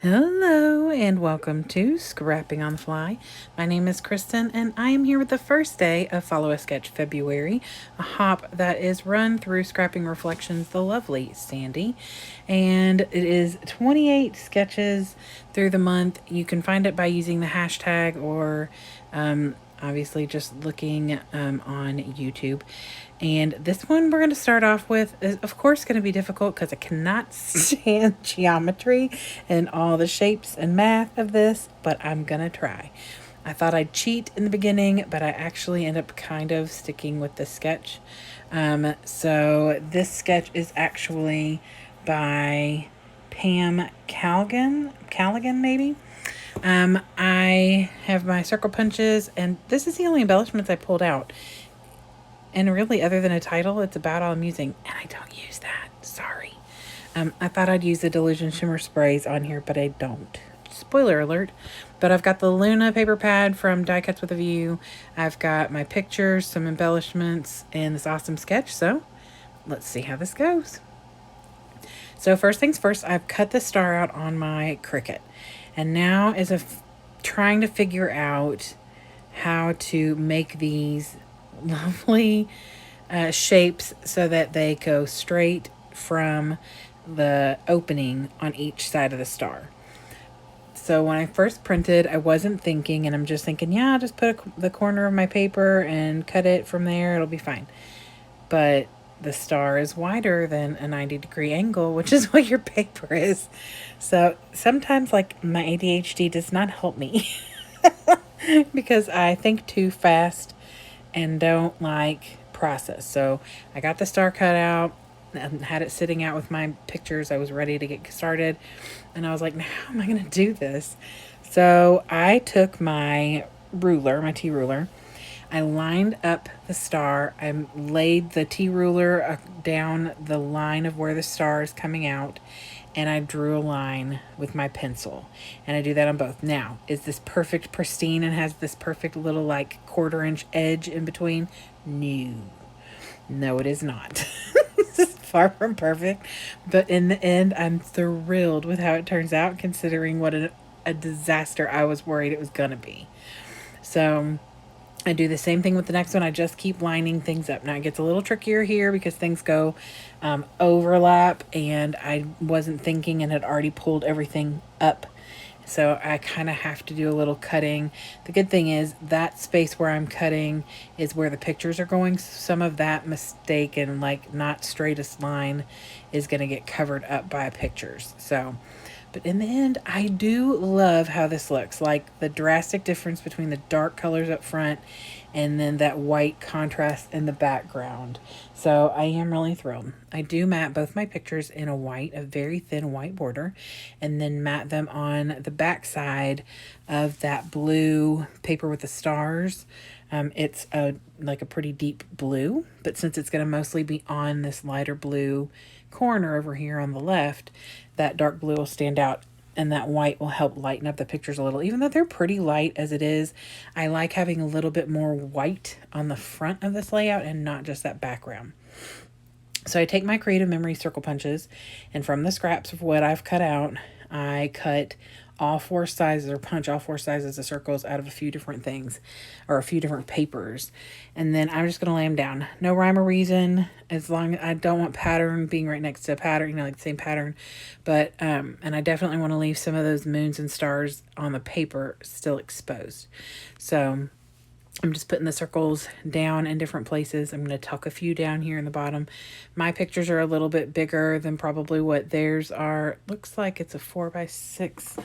Hello and welcome to Scrapping on the Fly. My name is Kristen and I am here with the first day of Follow a Sketch February, a hop that is run through Scrapping Reflections, the lovely Sandy. And it is 28 sketches through the month. You can find it by using the hashtag or obviously just looking on YouTube. And this one we're going to start off with is, of course, going to be difficult because I cannot stand geometry and all the shapes and math of this, but I'm going to try. I thought I'd cheat in the beginning, but I actually end up kind of sticking with the sketch. So this sketch is actually by Pam Callaghan maybe. I have my circle punches, and this is the only embellishments I pulled out. And really, other than a title, it's about all I'm using, and I don't use that. Sorry. I thought I'd use the Delusion Shimmer Sprays on here, but I don't. Spoiler alert. But I've got the Luna paper pad from Die Cuts with a View. I've got my pictures, some embellishments, and this awesome sketch. So let's see how this goes. So first things first, I've cut the star out on my Cricut. And now is trying to figure out how to make these lovely shapes so that they go straight from the opening on each side of the star. So when I first printed, I wasn't thinking, and I'm just thinking, yeah, I'll just put the corner of my paper and cut it from there. It'll be fine. But the star is wider than a 90-degree angle, which is what your paper is. So sometimes, like, my ADHD does not help me because I think too fast and don't like process. So I got the star cut out and had it sitting out with my pictures. I was ready to get started, and I was like, now how am I going to do this? So I took my ruler, my T-ruler. I lined up the star. I laid the T-ruler down the line of where the star is coming out, and I drew a line with my pencil. And I do that on both. Now, is this perfect pristine and has this perfect little like 1/4-inch edge in between? No. No, it is not. This is far from perfect. But in the end, I'm thrilled with how it turns out, considering what a disaster I was worried it was going to be. So I do the same thing with the next one. I just keep lining things up. Now it gets a little trickier here because things go overlap, and I wasn't thinking and had already pulled everything up. So I kind of have to do a little cutting. The good thing is that space where I'm cutting is where the pictures are going. Some of that mistake and like not straightest line is going to get covered up by pictures. So but in the end, I do love how this looks. Like the drastic difference between the dark colors up front and then that white contrast in the background. So I am really thrilled. I do matte both my pictures in a very thin white border, and then matte them on the back side of that blue paper with the stars. It's like a pretty deep blue, but since it's going to mostly be on this lighter blue corner over here on the left, that dark blue will stand out, and that white will help lighten up the pictures a little. Even though they're pretty light as it is, I like having a little bit more white on the front of this layout and not just that background. So I take my Creative Memory circle punches, and from the scraps of what I've cut out, I cut all 4 sizes, or punch all 4 sizes of circles out of a few different things, or a few different papers. And then I'm just going to lay them down. No rhyme or reason, as long as I don't want pattern being right next to a pattern, like the same pattern. But, and I definitely want to leave some of those moons and stars on the paper still exposed. So I'm just putting the circles down in different places. I'm going to tuck a few down here in the bottom. My pictures are a little bit bigger than probably what theirs are. Looks like it's a 4x6.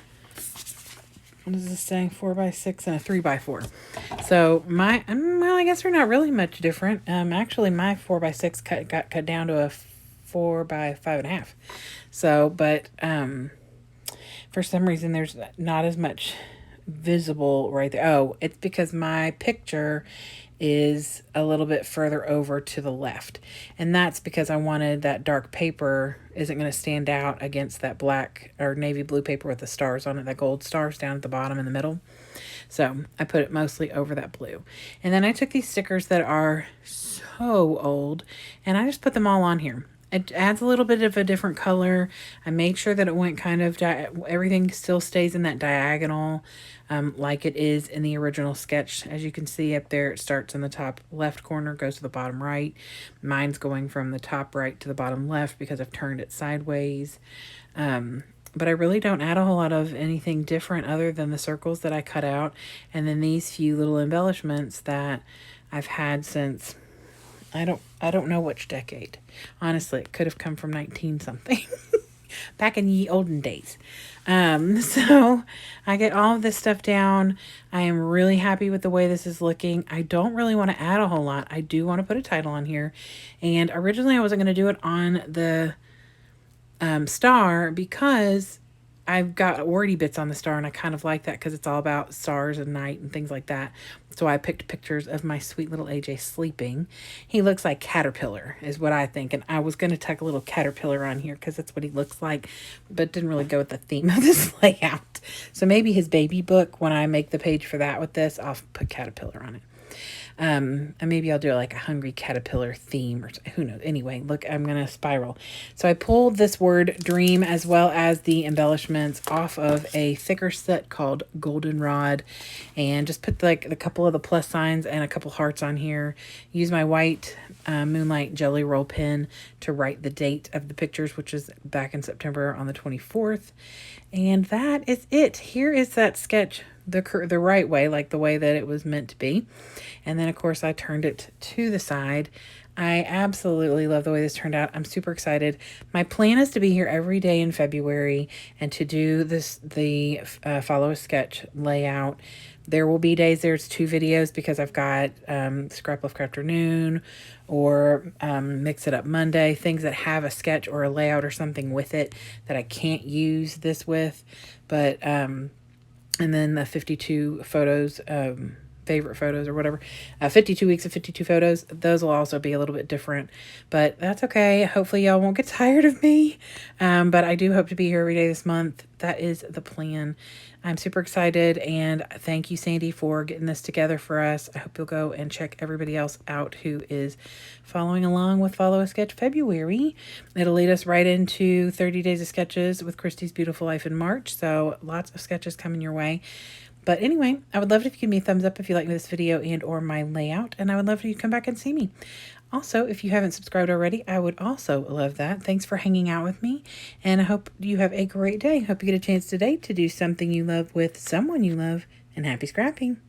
What is this saying? 4x6 and a 3x4. So well, I guess we're not really much different. Actually, my 4x6 got cut down to a 4x5.5. So, but for some reason, there's not as much visible right there. Oh, it's because my picture is a little bit further over to the left, and that's because I wanted that dark paper isn't going to stand out against that black or navy blue paper with the stars on it, that gold stars down at the bottom in the middle. So I put it mostly over that blue, and then I took these stickers that are so old and I just put them all on here. It adds a little bit of a different color. I made sure that it went kind of, everything still stays in that diagonal like it is in the original sketch. As you can see up there, it starts in the top left corner, goes to the bottom right. Mine's going from the top right to the bottom left because I've turned it sideways. But I really don't add a whole lot of anything different other than the circles that I cut out. And then these few little embellishments that I've had since, I don't know which decade. Honestly, it could have come from 19 something. Back in ye olden days. So I get all of this stuff down. I am really happy with the way this is looking. I don't really want to add a whole lot. I do want to put a title on here. And originally I wasn't going to do it on the star because I've got wordy bits on the star and I kind of like that because it's all about stars and night and things like that. So I picked pictures of my sweet little AJ sleeping. He looks like Caterpillar is what I think. And I was going to tuck a little Caterpillar on here because that's what he looks like, but didn't really go with the theme of this layout. So maybe his baby book, when I make the page for that with this, I'll put Caterpillar on it. And maybe I'll do like a hungry caterpillar theme or who knows. Anyway, look, I'm going to spiral. So I pulled this word dream as well as the embellishments off of a thicker set called Goldenrod and just put like a couple of the plus signs and a couple hearts on here. Use my white Moonlight Jelly Roll pen to write the date of the pictures, which is back in September on the 24th. And that is it. Here is that sketch the right way, like the way that it was meant to be. And then of course I turned it to the side. I absolutely love the way this turned out. I'm super excited. My plan is to be here every day in February and to do the follow a sketch layout. There will be days there's 2 videos because I've got Scrap Left Afternoon or Mix It Up Monday, things that have a sketch or a layout or something with it that I can't use this with. But and then the 52 photos, favorite photos or whatever, 52 weeks of 52 photos. Those will also be a little bit different, but that's okay. Hopefully y'all won't get tired of me. But I do hope to be here every day this month. That is the plan. I'm super excited, and thank you, Sandy, for getting this together for us. I hope you'll go and check everybody else out who is following along with Follow a Sketch February. It'll lead us right into 30 Days of Sketches with Christy's Beautiful Life in March, so lots of sketches coming your way. But anyway, I would love it if you give me a thumbs up if you like this video and or my layout, and I would love for you to come back and see me. Also, if you haven't subscribed already, I would also love that. Thanks for hanging out with me, and I hope you have a great day. Hope you get a chance today to do something you love with someone you love, and happy scrapping.